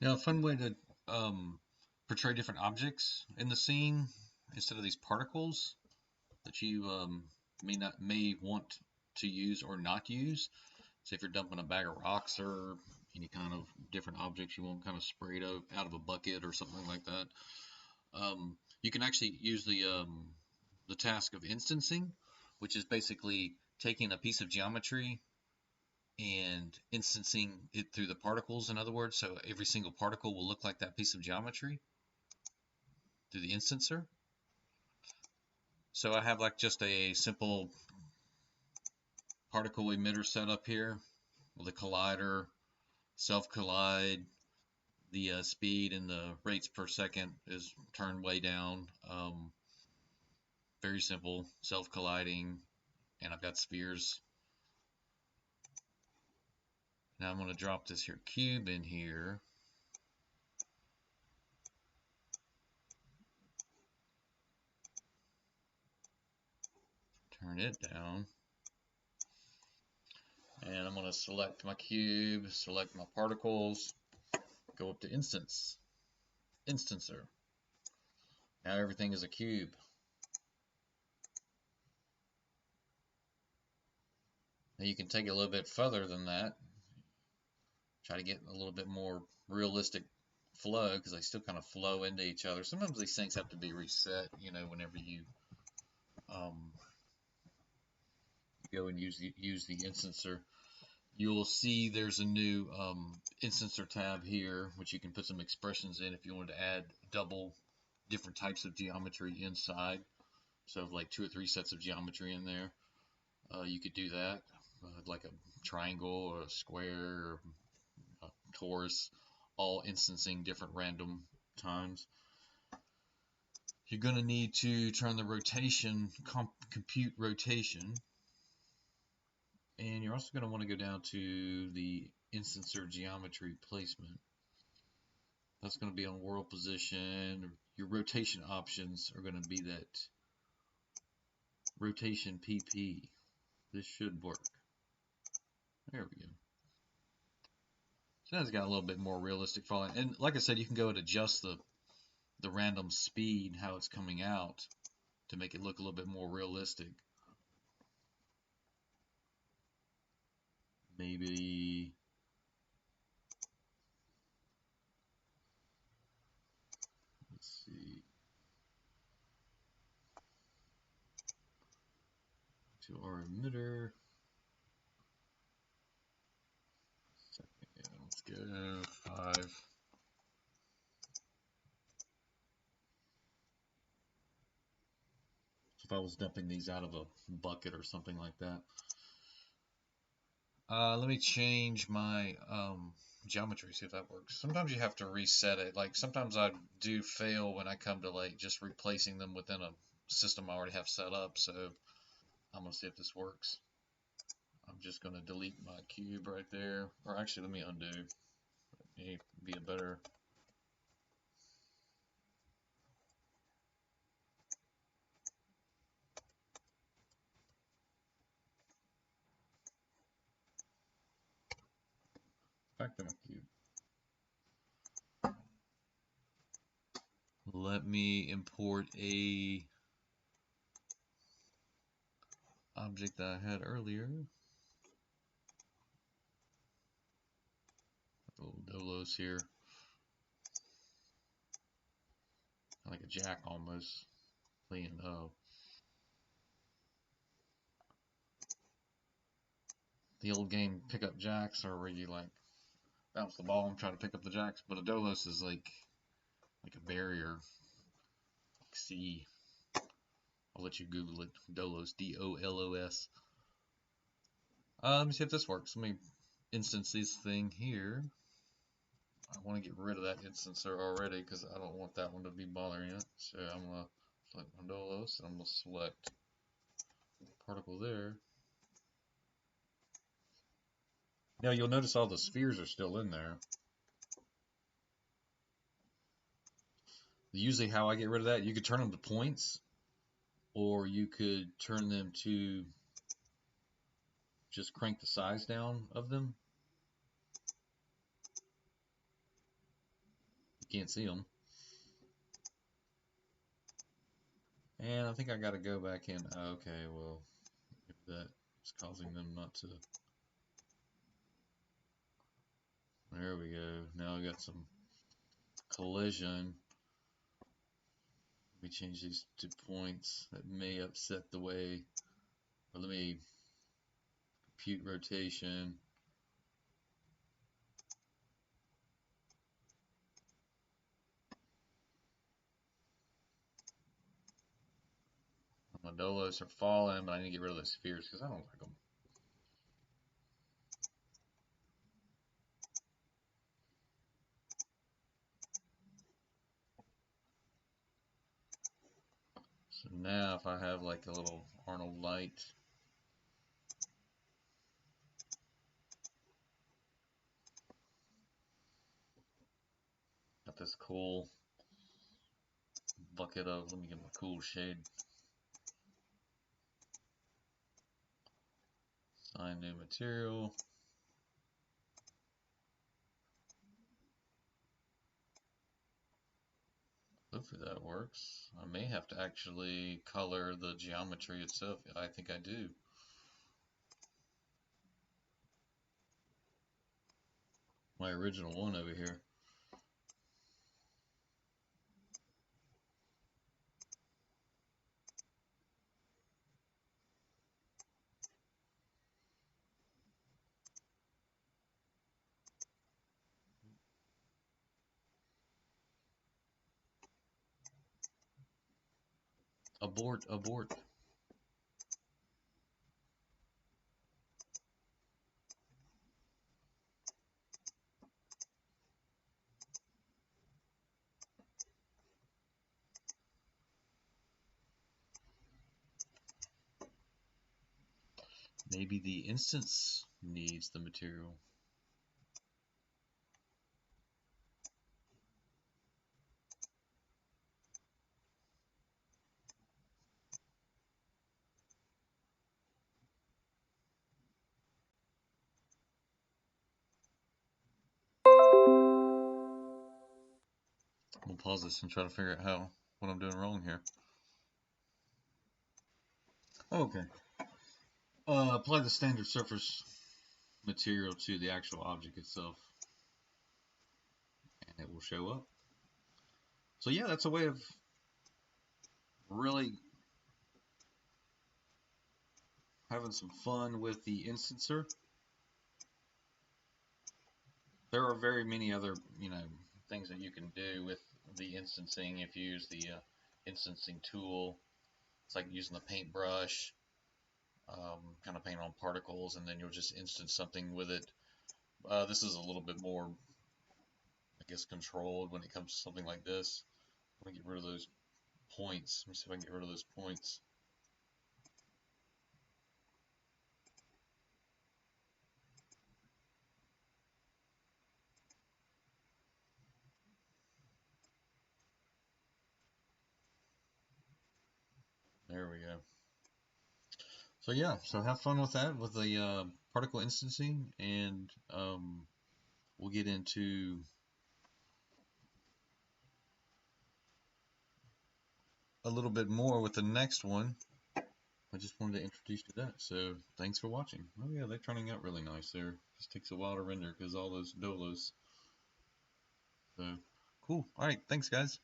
Now, a fun way to portray different objects in the scene instead of these particles that you may want to use or not use. Say if you're dumping a bag of rocks or any kind of different objects you want kind of sprayed out of a bucket or something like that, you can actually use the task of instancing, which is basically taking a piece of geometry and instancing it through the particles, in other words, so every single particle will look like that piece of geometry through the instancer. So I have like just a simple particle emitter set up here with a collider, self-collide, the speed and the rates per second is turned way down. Very simple, self-colliding, and I've got spheres. Now I'm going to drop this here cube in here. Turn it down. And I'm going to select my cube, select my particles, go up to instancer. Now everything is a cube. Now you can take it a little bit further than that. Try to get a little bit more realistic flow because they still kind of flow into each other. Sometimes these things have to be reset, you know, whenever you go and use the instancer. You'll see there's a new instancer tab here, which you can put some expressions in if you want to add double different types of geometry inside. So like 2 or 3 sets of geometry in there. You could do that, like a triangle or a square or a torus, all instancing different random times. You're going to need to turn the rotation, compute rotation, and you're also going to want to go down to the instancer geometry placement. That's going to be on world position. Your rotation options are going to be that rotation PP. This should work. There we go. So that's got a little bit more realistic falling. And like I said, you can go and adjust the random speed, how it's coming out, to make it look a little bit more realistic. Maybe let's see, to our emitter. Yeah, let's go 5. If I was dumping these out of a bucket or something like that. Let me change my geometry, see if that works. Sometimes you have to reset it. Like sometimes I do fail when I come to like just replacing them within a system I already have set up. So I'm gonna see if this works. I'm just gonna delete my cube right there. Or actually, let me undo. May be a better. Back to my cube. Let me import a object that I had earlier. A little dolos here. Like a jack almost. Playing the old game pick up jacks, or where you like bounce the ball and try to pick up the jacks. But a dolos is like a barrier. Like C. I'll let you Google it. Dolos, D-O-L-O-S. Let me see if this works. Let me instance this thing here. I want to get rid of that instancer already because I don't want that one to be bothering it. So I'm going to select my Dolos and I'm going to select particle there. Now you'll notice all the spheres are still in there. Usually how I get rid of that, you could turn them to points, or you could turn them to just crank the size down of them. can't see them. And I think I got to go back in. Okay, well, if that's causing them not to. There we go. Now I got some collision. Let me change these to points that may upset the way. Or let me compute rotation. My dolos are falling, but I need to get rid of those spheres because I don't like them. So now if I have like a little Arnold light, got this cool bucket of, let me get my cool shade. Assign new material. Hopefully that works. I may have to actually color the geometry itself. I think I do. My original one over here. Abort, abort. Maybe the instance needs the material. We'll pause this and try to figure out what I'm doing wrong here. Okay. Apply the standard surface material to the actual object itself, and it will show up. So yeah, that's a way of really having some fun with the instancer. There are very many other, things that you can do with the instancing if you use the instancing tool. It's like using the paintbrush, kind of paint on particles, and then you'll just instance something with it. This is a little bit more, I guess, controlled when it comes to something like this. Let me get rid of those points. Let me see if I can get rid of those points. There we go. So yeah, so have fun with that, with the particle instancing, and we'll get into a little bit more with the next one. I just wanted to introduce you to that. So thanks for watching. Oh yeah, they're turning out really nice there. Just takes a while to render because all those dolos. So cool. All right, thanks guys.